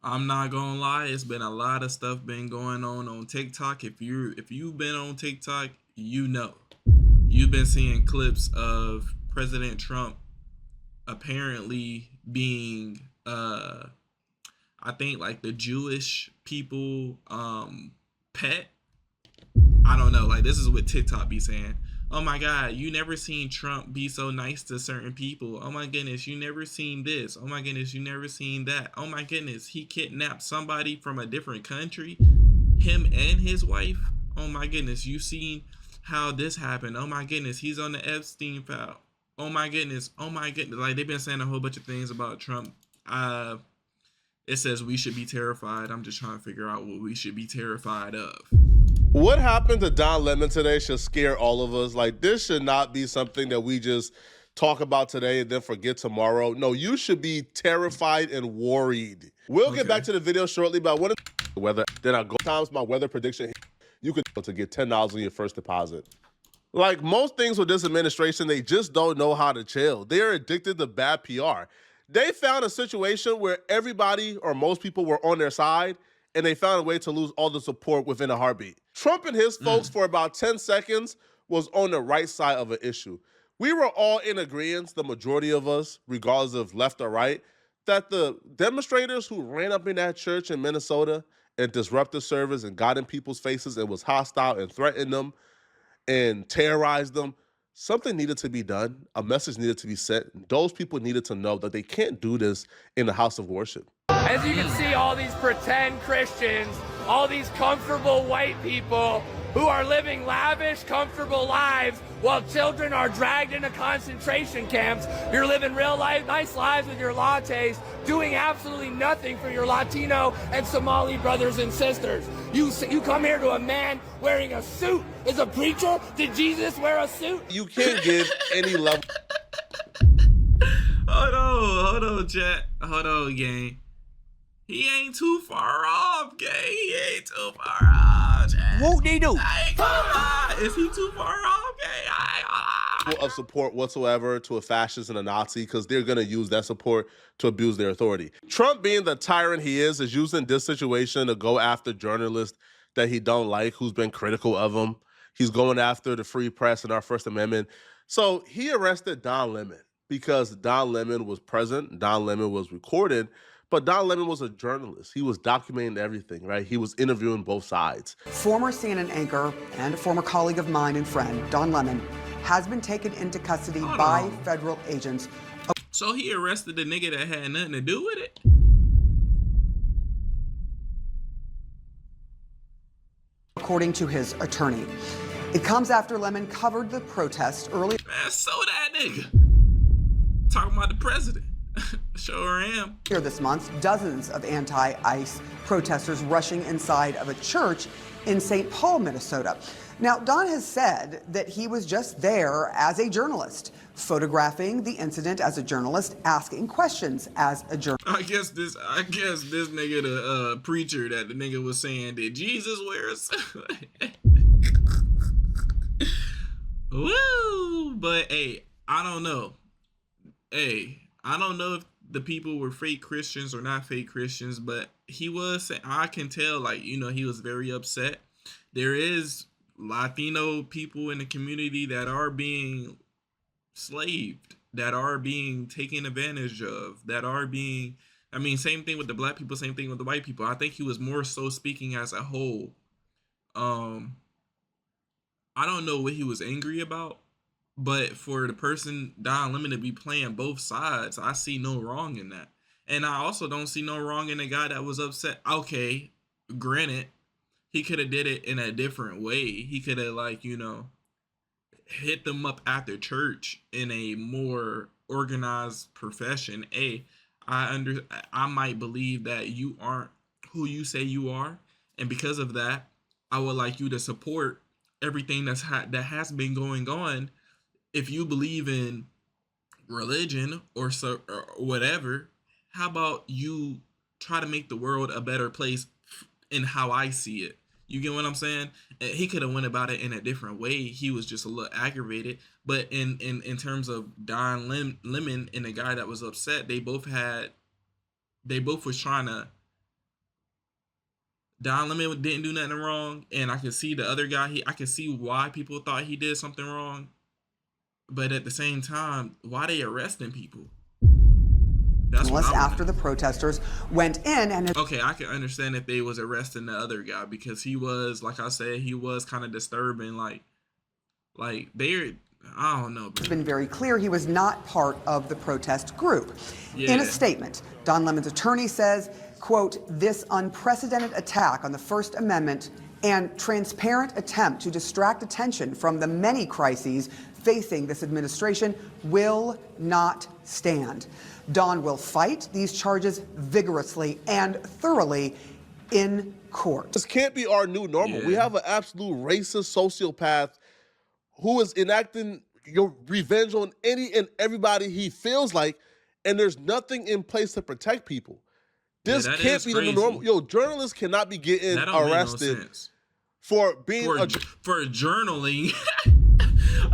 I'm not gonna lie, it's been a lot of stuff been going on TikTok. If you've been on TikTok, you know. You've been seeing clips of President Trump apparently being I think like the Jewish people pet. I don't know. Like this is what TikTok be saying. Oh my God, you never seen Trump be so nice to certain people. Oh my goodness, you never seen this. Oh my goodness, you never seen that. Oh my goodness, he kidnapped somebody from a different country, him and his wife. Oh my goodness, you seen how this happened. Oh my goodness, he's on the Epstein file. Oh my goodness, oh my goodness. Like they've been saying a whole bunch of things about Trump. It says we should be terrified. I'm just trying to figure out what we should be terrified of. What happened to Don Lemon today should scare all of us. Like, this should not be something that we just talk about today and then forget tomorrow. No, you should be terrified and worried. We'll get back to the video shortly, but I want to weather. Then I go times my weather prediction. You could to get $10 on your first deposit. Like most things with this administration, they just don't know how to chill. They're addicted to bad PR. They found a situation where everybody or most people were on their side, and they found a way to lose all the support within a heartbeat. Trump and his folks for about 10 seconds was on the right side of an issue. We were all in agreement, the majority of us, regardless of left or right, that the demonstrators who ran up in that church in Minnesota and disrupted service and got in people's faces and was hostile and threatened them and terrorized them, something needed to be done. A message needed to be sent. Those people needed to know that they can't do this in the house of worship. As you can see, all these pretend Christians, all these comfortable white people who are living lavish, comfortable lives while children are dragged into concentration camps. You're living real life, nice lives with your lattes, doing absolutely nothing for your Latino and Somali brothers and sisters. You come here to a man wearing a suit. Is a preacher? Did Jesus wear a suit? You can't give any level. Hold on, chat. Hold on, gang. He ain't too far off, gang. He ain't too far off, chat. Whoop-de-doo. Is he too far off, gang? Of support whatsoever to a fascist and a Nazi, because they're going to use that support to abuse their authority. Trump, being the tyrant he is using this situation to go after journalists that he don't like, who's been critical of him. He's going after the free press and our First Amendment. So he arrested Don Lemon because Don Lemon was present, Don Lemon was recorded, but Don Lemon was a journalist. He was documenting everything, right? He was interviewing both sides. Former CNN anchor and a former colleague of mine and friend, Don Lemon, has been taken into custody by federal agents. So he arrested the nigga that had nothing to do with it? According to his attorney. It comes after Lemon covered the protest earlier. Man, so that nigga. Talking about the president. Sure am. Here this month, dozens of anti-ICE protesters rushing inside of a church in St. Paul, Minnesota. Now, Don has said that he was just there as a journalist, photographing the incident as a journalist, asking questions as a journalist. I guess this nigga, the preacher that the nigga was saying, did Jesus wear a suit? Woo! But hey, I don't know. I don't know if the people were fake Christians or not fake Christians, but he was, I can tell, like, you know, he was very upset. There is Latino people in the community that are being slaved, that are being taken advantage of, that are being, I mean, same thing with the black people, same thing with the white people. I think he was more so speaking as a whole. I don't know what he was angry about. But for the person, Don Lemon, to be playing both sides, I see no wrong in that. And I also don't see no wrong in the guy that was upset. Okay, granted, he could have did it in a different way. He could have, like, you know, hit them up after church in a more organized profession. I might believe that you aren't who you say you are. And because of that, I would like you to support everything that has been going on. If you believe in religion or whatever, how about you try to make the world a better place in how I see it? You get what I'm saying? He could have went about it in a different way. He was just a little aggravated. But in terms of Don Lemon and the guy that was upset, they both was trying to Don Lemon didn't do nothing wrong, and I could see the other guy. I could see why people thought he did something wrong, but at the same time, why they arresting people? That's what after the protesters went in and okay, I can understand if they was arresting the other guy because he was, like I said, he was kind of disturbing. Like they're, I don't know, bro. It's been very clear he was not part of the protest group. Yeah. In a statement, Don Lemon's attorney says, quote, this unprecedented attack on the First Amendment and transparent attempt to distract attention from the many crises facing this administration will not stand. Don will fight these charges vigorously and thoroughly in court. This can't be our new normal. Yeah. We have an absolute racist sociopath who is enacting your revenge on any and everybody he feels like, and there's nothing in place to protect people. This can't be the new normal. Yo, journalists cannot be getting arrested for being for journaling.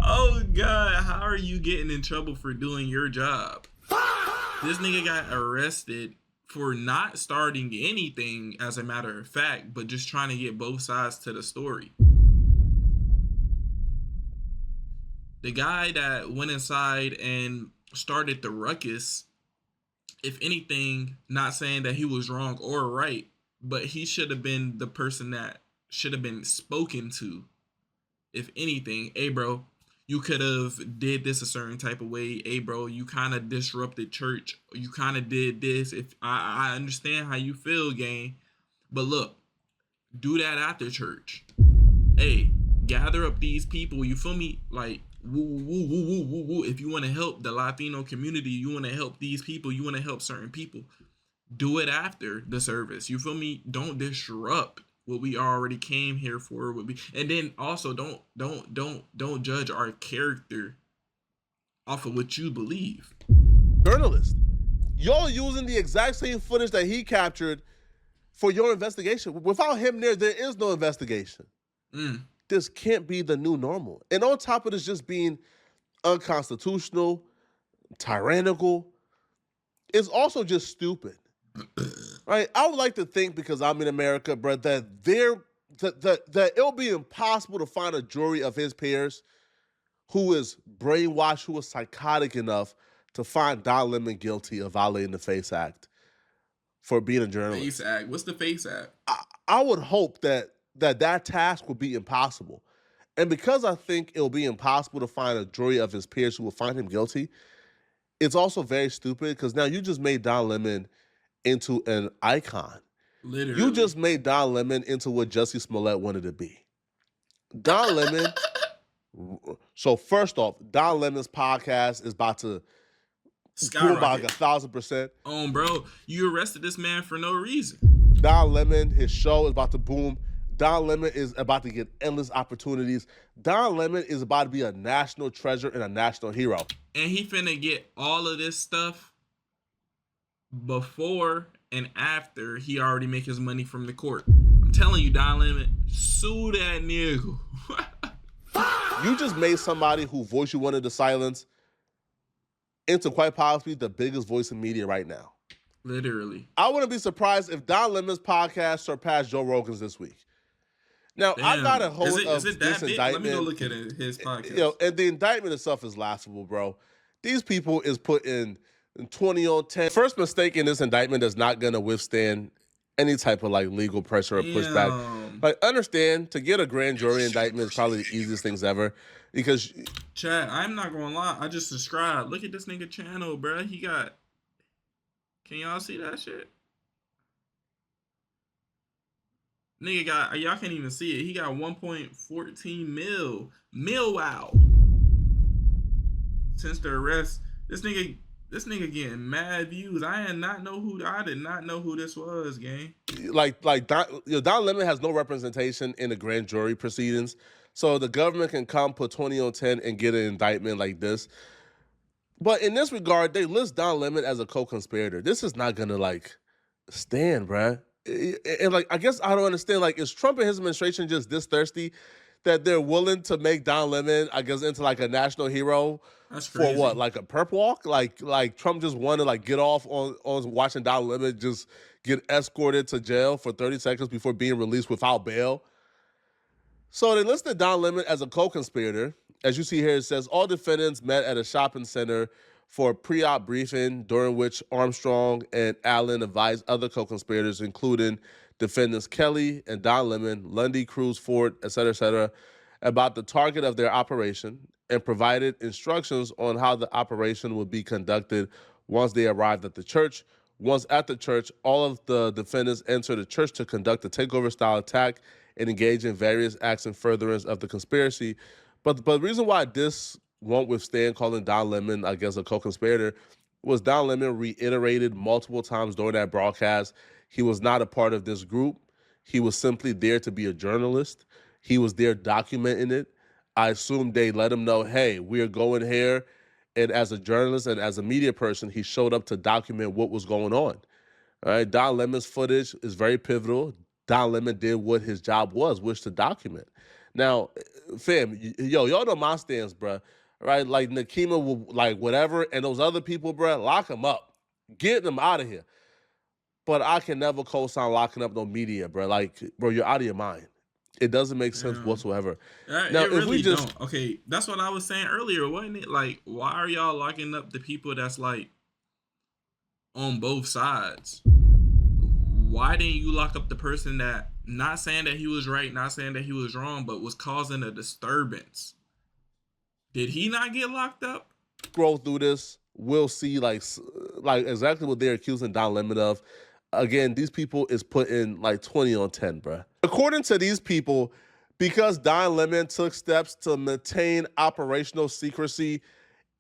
Oh God, how are you getting in trouble for doing your job? This nigga got arrested for not starting anything, as a matter of fact, but just trying to get both sides to the story. The guy that went inside and started the ruckus, if anything, not saying that he was wrong or right, but he should have been the person that should have been spoken to. If anything, hey bro, you could have did this a certain type of way. Hey bro, you kind of disrupted church. You kind of did this. If I understand how you feel, gang, but look, do that after church. Hey, gather up these people. You feel me? Like, woo, woo, woo, woo, woo, woo. If you want to help the Latino community, you want to help these people, you want to help certain people, do it after the service. You feel me? Don't disrupt what we already came here for. And then also don't judge our character off of what you believe. Journalist, y'all using the exact same footage that he captured for your investigation. Without him there is no investigation. This can't be the new normal. And on top of this just being unconstitutional, tyrannical, it's also just stupid. Right? I would like to think, because I'm in America, bro, that it'll be impossible to find a jury of his peers who is brainwashed, who is psychotic enough to find Don Lemon guilty of violating the FACE Act for being a journalist. FACE Act? What's the FACE Act? I would hope that task would be impossible. And because I think it'll be impossible to find a jury of his peers who will find him guilty, it's also very stupid because now you just made Don Lemon into an icon. Literally. You just made Don Lemon into what Jussie Smollett wanted to be. Don Lemon. So first off, Don Lemon's podcast is about to boom by like 1,000%. Bro, you arrested this man for no reason. Don Lemon, his show is about to boom. Don Lemon is about to get endless opportunities. Don Lemon is about to be a national treasure and a national hero. And he finna get all of this stuff before and after he already make his money from the court. I'm telling you, Don Lemon, sue that nigga. You just made somebody who voice you wanted to silence into quite possibly the biggest voice in media right now. Literally. I wouldn't be surprised if Don Lemon's podcast surpassed Joe Rogan's this week. Now, Damn. I got a hold of this big? indictment. Let me go look at his podcast. And the indictment itself is laughable, bro. These people is put in 20 on 10. First mistake in this indictment that's not going to withstand any type of like legal pressure or pushback. Like, understand, to get a grand jury indictment is probably the easiest things ever because... Chad, I'm not going to lie. I just subscribed. Look at this nigga channel, bro. He got... Can y'all see that shit? Nigga got... Y'all can't even see it. He got 1.14 mil. Wow. Since the arrest, this nigga getting mad views. I did not know who this was, gang. Don Lemon has no representation in the grand jury proceedings, so the government can come put 20 on 10 and get an indictment like this. But in this regard, they list Don Lemon as a co-conspirator. This is not gonna stand, bruh. And I guess I don't understand. Is Trump and his administration just this thirsty that they're willing to make Don Lemon, I guess, into a national hero? That's crazy. For what? A perp walk? Like Trump just wanted to get off on watching Don Lemon just get escorted to jail for 30 seconds before being released without bail. So they listed Don Lemon as a co-conspirator. As you see here, it says all defendants met at a shopping center for a pre-op briefing during which Armstrong and Allen advised other co-conspirators, including defendants Kelly and Don Lemon, Lundy, Cruz, Ford, et cetera, about the target of their operation and provided instructions on how the operation would be conducted once they arrived at the church. Once at the church, all of the defendants entered the church to conduct a takeover-style attack and engage in various acts in furtherance of the conspiracy. But the reason why this won't withstand calling Don Lemon, I guess, a co-conspirator was Don Lemon reiterated multiple times during that broadcast he was not a part of this group. He was simply there to be a journalist. He was there documenting it. I assume they let him know, hey, we're going here. And as a journalist and as a media person, he showed up to document what was going on. All right, Don Lemon's footage is very pivotal. Don Lemon did what his job was, which to document. Now, fam, y'all know my stance, bruh. Right, like Nakima, will, like whatever, and those other people, bruh, lock them up. Get them out of here. But I can never co-sign locking up no media, bro. Like, bro, you're out of your mind. It doesn't make sense whatsoever. Now, if we just don't. Okay, that's what I was saying earlier, wasn't it? Like, why are y'all locking up the people that's like on both sides? Why didn't you lock up the person that, not saying that he was right, not saying that he was wrong, but was causing a disturbance? Did he not get locked up? Scroll through this, we'll see like exactly what they're accusing Don Lemon of. Again, these people is putting like 20 on 10, bro. According to these people, because Don Lemon took steps to maintain operational secrecy,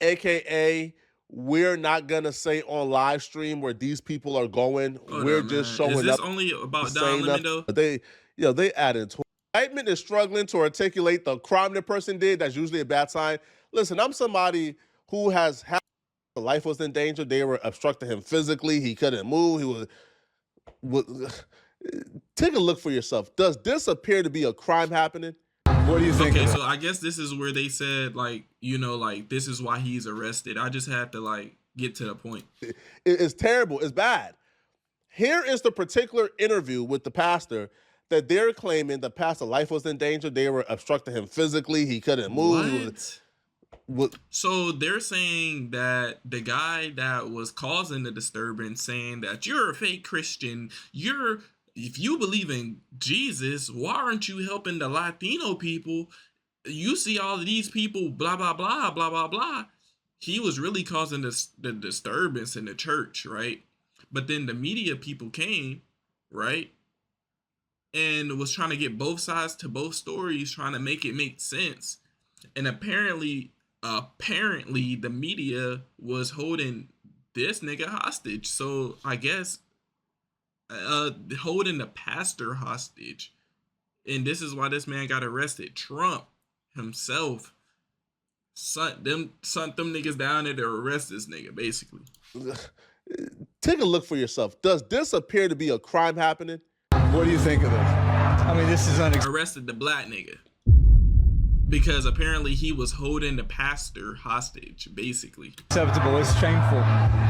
aka we're not gonna say on live stream where these people are going. We're just showing up. Is this only about Don Lemon though? They added to indictment is struggling to articulate the crime the person did. That's usually a bad sign. Listen, I'm somebody who has had life was in danger. They were obstructing him physically. He couldn't move. He was take a look for yourself. Does this appear to be a crime happening? What do you think? Okay, so I guess this is where they said, like, you know, like, this is why he's arrested. I just had to, like, get to the point. It's terrible. It's bad. Here is the particular interview with the pastor that they're claiming the pastor's life was in danger. They were obstructing him physically. He couldn't move. So they're saying that the guy that was causing the disturbance, saying that you're a fake Christian, if you believe in Jesus, why aren't you helping the Latino people? You see all of these people, blah, blah, blah, blah, blah, blah. He was really causing the disturbance in the church, right? But then the media people came, right? And was trying to get both sides to both stories, trying to make it make sense. And apparently the media was holding this nigga hostage. So I guess holding the pastor hostage. And this is why this man got arrested. Trump himself sent them niggas down there to arrest this nigga, basically. Take a look for yourself. Does this appear to be a crime happening? What do you think of this? I mean, this is arrested the black nigga because apparently he was holding the pastor hostage, basically. Acceptable. It's shameful.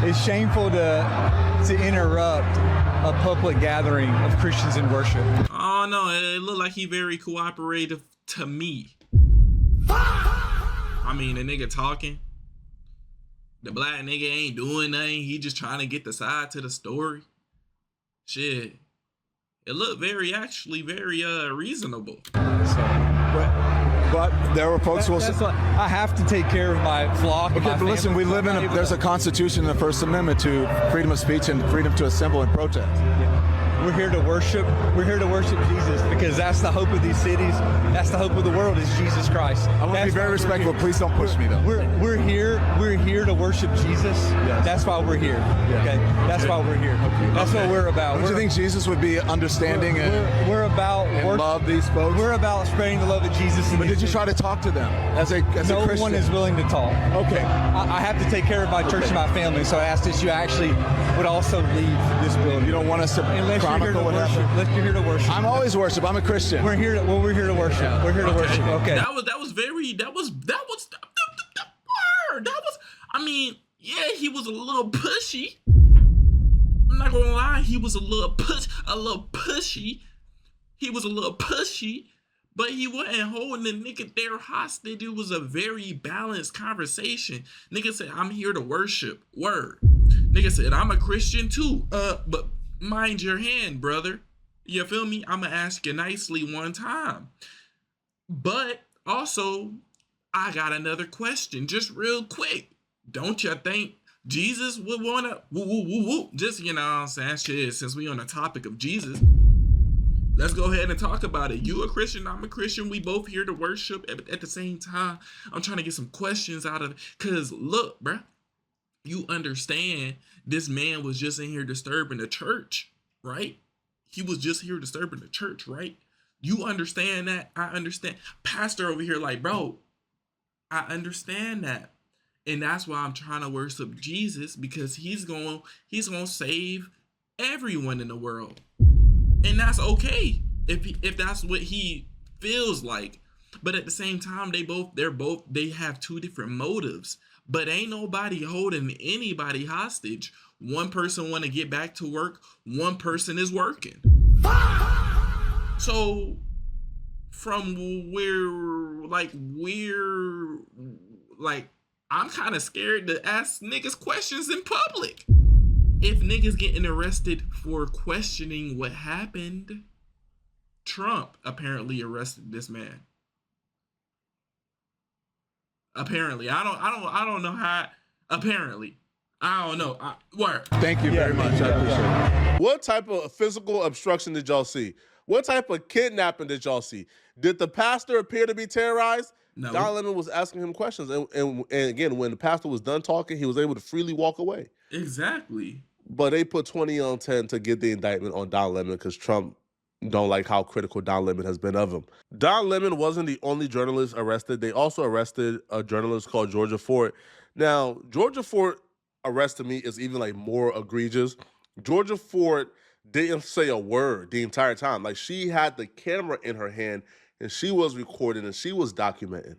It's shameful to interrupt a public gathering of Christians in worship. Oh no, it looked like he very cooperative to me. I mean, the nigga talking. The black nigga ain't doing nothing. He just trying to get the side to the story. Shit. It looked very reasonable. But there were folks who will say, I have to take care of my flock. Okay, but listen, we live in there's a constitution in the First Amendment to freedom of speech and freedom to assemble and protest. Yeah. We're here to worship. We're here to worship Jesus because that's the hope of these cities. That's the hope of the world is Jesus Christ. I want to be very respectful. Please don't push me though. We're here to worship Jesus. Yes. That's why we're here. Yes. Okay. That's why we're here. Okay. That's what we're about. Don't you think Jesus would be understanding we're about and love these folks? We're about spreading the love of Jesus. But did you try to talk to them as a Christian? No one is willing to talk. Okay. I have to take care of my church and my family, so I asked that you actually would also leave this building. You don't want us to chronicle what happened? Let's get here to worship. I'm always worship. I'm a Christian. We're here to worship. Yeah. We're here to worship. Okay. That was I mean, yeah, he was a little pushy. I'm not gonna lie, he was a little pushy. He was a little pushy, but he wasn't holding the nigga there hostage. It was a very balanced conversation. Nigga said, I'm here to worship. Word. Nigga said, I'm a Christian too. But mind your hand, brother. You feel me? I'ma ask you nicely one time. But also, I got another question, just real quick. Don't you think Jesus would wanna just, you know what I'm saying, shit, since we on the topic of Jesus, let's go ahead and talk about it. You a Christian, I'm a Christian, we both here to worship at the same time. I'm trying to get some questions out of it, cause look, bruh, you understand this man was just in here disturbing the church, right? He was just here disturbing the church, right? You understand that? I understand. Pastor over here like, bro, I understand that. And that's why I'm trying to worship Jesus, because he's going to save everyone in the world. And that's okay if that's what he feels like. But at the same time, they have two different motives. But ain't nobody holding anybody hostage. One person want to get back to work, one person is working. So from I'm kind of scared to ask niggas questions in public. If niggas getting arrested for questioning what happened, Trump apparently arrested this man. Apparently, I don't know how. Apparently, I don't know. Word. Thank you very much. I appreciate it. What type of physical obstruction did y'all see? What type of kidnapping did y'all see? Did the pastor appear to be terrorized? No. Don Lemon was asking him questions. And again, when the pastor was done talking, he was able to freely walk away. Exactly. But they put 20 on 10 to get the indictment on Don Lemon because Trump don't like how critical Don Lemon has been of him. Don Lemon wasn't the only journalist arrested. They also arrested a journalist called Georgia Ford. Now, Georgia Ford arrest to me is even like more egregious. Georgia Ford didn't say a word the entire time. Like, she had the camera in her hand and she was recording and she was documenting.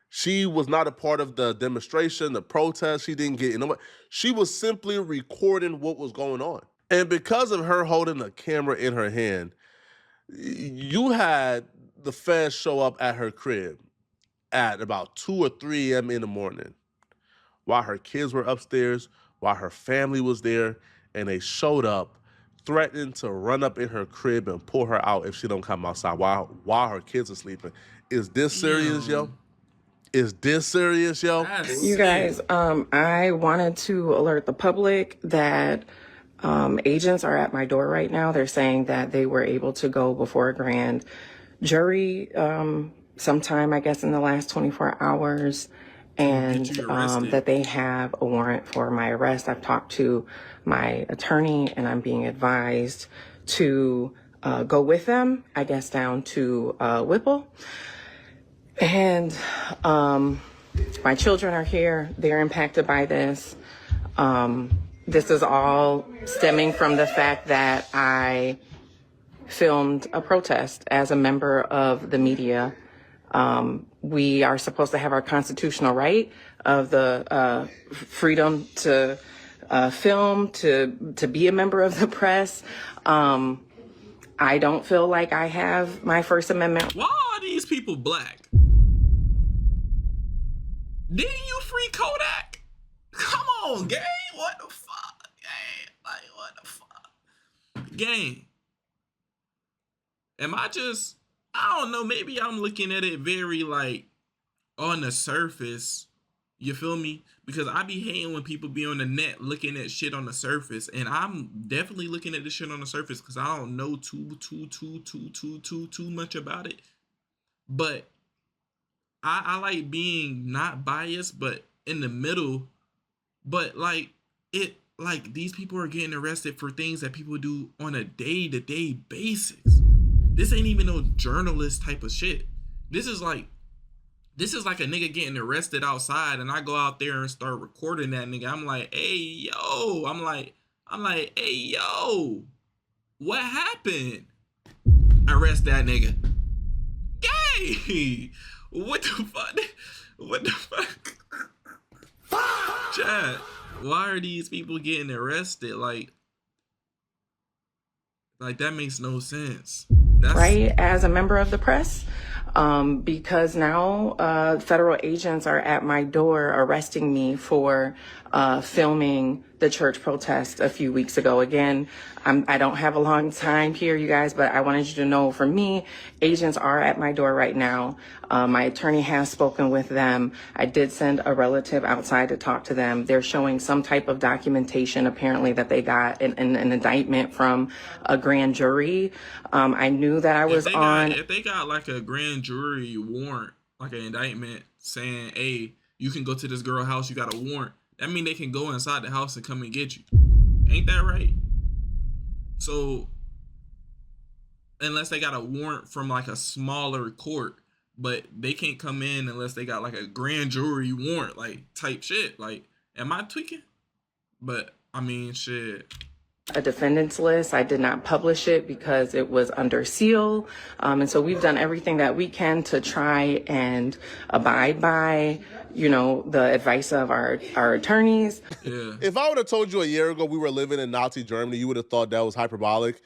She was not a part of the demonstration, the protest. She didn't get in. She was simply recording what was going on. And because of her holding a camera in her hand, you had the feds show up at her crib at about 2 or 3 a.m. in the morning while her kids were upstairs, while her family was there, and they showed up threatening to run up in her crib and pull her out if she don't come outside while her kids are sleeping. Is this serious, yo? Is this serious, yo? You guys, I wanted to alert the public that agents are at my door right now. They're saying that they were able to go before a grand jury sometime, I guess, in the last 24 hours, and that they have a warrant for my arrest. I've talked to my attorney, and I'm being advised to go with them, I guess, down to Whipple. And my children are here. They're impacted by this. This is all stemming from the fact that I filmed a protest as a member of the media. We are supposed to have our constitutional right of the freedom to film, to be a member of the press. I don't feel like I have my First Amendment. Why are these people black? Didn't you free Kodak? Come on, gang. What the fuck, gang? Like, what the fuck? Gang. I don't know, maybe I'm looking at it very, like, on the surface. You feel me? Because I be hating when people be on the net looking at shit on the surface. And I'm definitely looking at this shit on the surface because I don't know too much about it. But I like being not biased, but in the middle. But like these people are getting arrested for things that people do on a day-to-day basis. This ain't even no journalist type of shit. This is like a nigga getting arrested outside, and I go out there and start recording that nigga. I'm like, hey yo, I'm like, hey yo, what happened? Arrest that nigga. Gay. What the fuck? What the fuck? Chad, why are these people getting arrested? Like, Like, that makes no sense. That's right, as a member of the press, because now federal agents are at my door arresting me for filming the church protest a few weeks ago. Again, I don't have a long time here, you guys, but I wanted you to know, for me, agents are at my door right now. My attorney has spoken with them. I did send a relative outside to talk to them. They're showing some type of documentation, apparently, that they got an indictment from a grand jury. I knew that I was if they got like a grand jury warrant, like an indictment saying, hey, you can go to this girl house, you got a warrant, that mean they can go inside the house and come and get you. Ain't that right? So, unless they got a warrant from like a smaller court, but they can't come in unless they got like a grand jury warrant, like type shit. Like, am I tweaking? But I mean, shit. A defendant's list. I did not publish it because it was under seal. And so we've done everything that we can to try and abide by, you know, the advice of our attorneys. Yeah. If I would have told you a year ago we were living in Nazi Germany, you would have thought that was hyperbolic.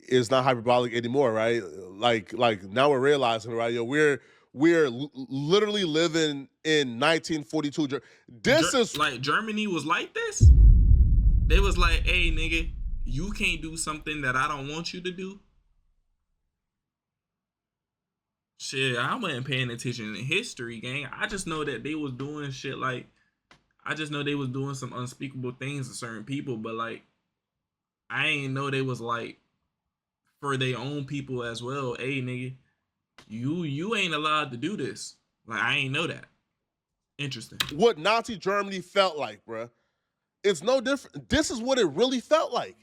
It's not hyperbolic anymore, right? Like now we're realizing, right? Yo, we're literally living in 1942. This is like Germany was like this. They was like, hey, nigga, you can't do something that I don't want you to do. Shit, I wasn't paying attention in history, gang. I just know that they was doing shit like, I just know they was doing some unspeakable things to certain people, but like, I ain't know they was like, for their own people as well. Hey, nigga, you ain't allowed to do this. Like, I ain't know that. Interesting. what Nazi Germany felt like, bruh. It's no different. This is what it really felt like.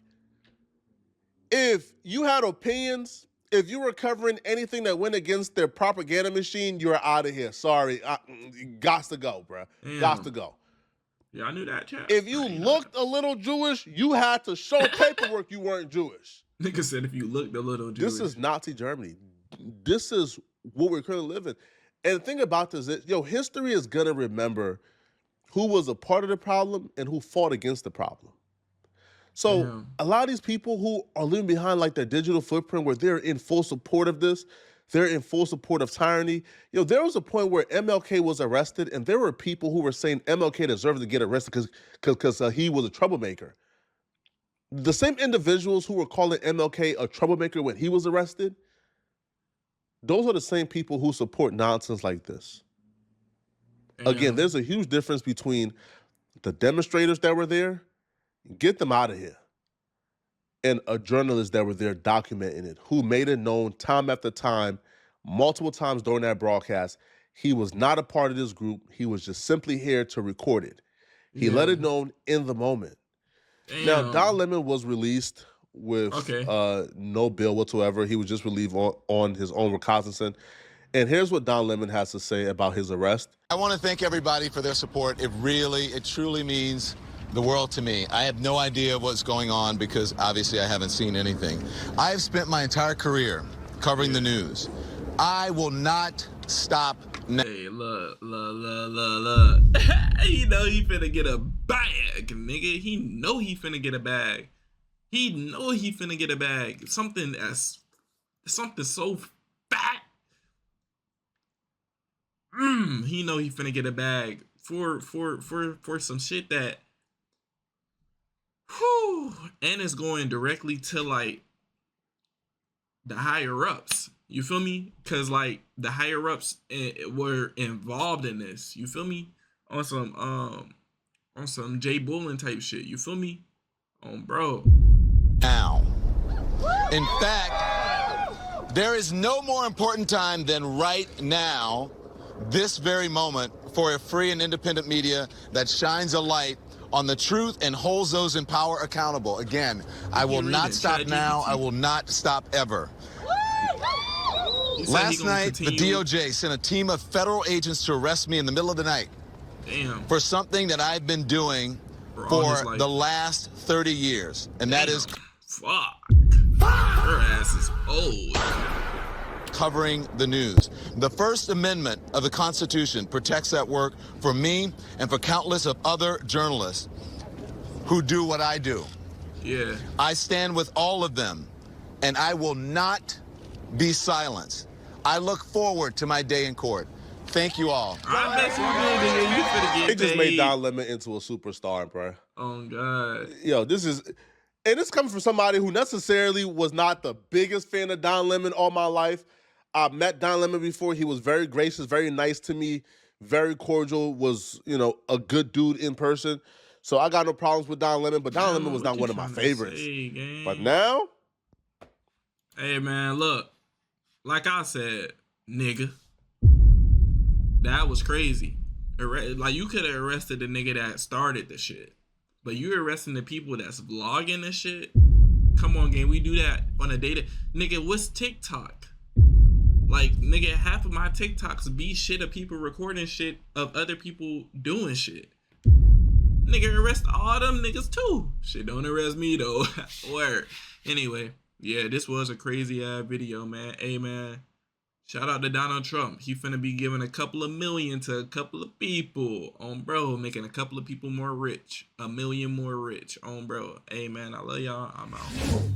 If you had opinions, if you were covering anything that went against their propaganda machine, you're out of here. Sorry. Gots to go, bruh. Gots to go. Yeah, I knew that, chat. If you looked a little Jewish, you had to show paperwork you weren't Jewish. Nigga said if you looked a little Jewish. This is Nazi Germany. This is what we're currently living. And the thing about this is, history is going to remember who was a part of the problem and who fought against the problem. So a lot of these people who are living behind like their digital footprint where they're in full support of this, they're in full support of tyranny. There was a point where MLK was arrested and there were people who were saying MLK deserved to get arrested because he was a troublemaker. The same individuals who were calling MLK a troublemaker when he was arrested, those are the same people who support nonsense like this. Again, there's a huge difference between the demonstrators that were there, get them out of here, and a journalist that were there documenting it, who made it known time after time, multiple times during that broadcast, he was not a part of this group. He was just simply here to record it. He let it known in the moment. Damn. Now, Don Lemon was released with no bail whatsoever. He was just relieved on his own recognizance. And here's what Don Lemon has to say about his arrest. I want to thank everybody for their support. It truly means the world to me. I have no idea what's going on because obviously I haven't seen anything. I have spent my entire career covering the news. I will not stop now. Hey, look. He know he finna get a bag, nigga. He know he finna get a bag. He know he finna get a bag. Something so fat. He know he finna get a bag for some shit that, and it's going directly to like the higher ups. You feel me? Cause like the higher ups were involved in this. You feel me? On some Jay Bullen type shit. You feel me? Bro. Now. In fact, there is no more important time than right now, this very moment, for a free and independent media that shines a light on the truth and holds those in power accountable. Again, I will not stop now. I will not stop ever. Last night, the DOJ sent a team of federal agents to arrest me in the middle of the night. Damn. For something that I've been doing for the last 30 years. And that is... Fuck. Her ass is old. Covering the news. The First Amendment of the Constitution protects that work for me and for countless of other journalists who do what I do. Yeah. I stand with all of them and I will not be silenced. I look forward to my day in court. Thank you all. I bet you did, nigga. You finna get They just made paid. Don Lemon into a superstar, bro. Oh God. Yo, this is, and it's coming from somebody who necessarily was not the biggest fan of Don Lemon all my life. I met Don Lemon before. He was very gracious, very nice to me, very cordial, was, you know, a good dude in person. So I got no problems with Don Lemon, but Don Lemon was not one of my favorites. But now, hey man, look, like I said, nigga, that was crazy. Like you could have arrested the nigga that started the shit, but you arresting the people that's vlogging this shit. Come on, gang, we do that on a day. Nigga, what's TikTok? Like, nigga, half of my TikToks be shit of people recording shit of other people doing shit. Nigga, arrest all them niggas too. Shit, don't arrest me though. Word. Anyway, yeah, this was a crazy ass video, man. Hey, man, shout out to Donald Trump. He finna be giving a couple of million to a couple of people on bro, making a couple of people more rich. 1 million more rich on bro. Hey, man, I love y'all. I'm out.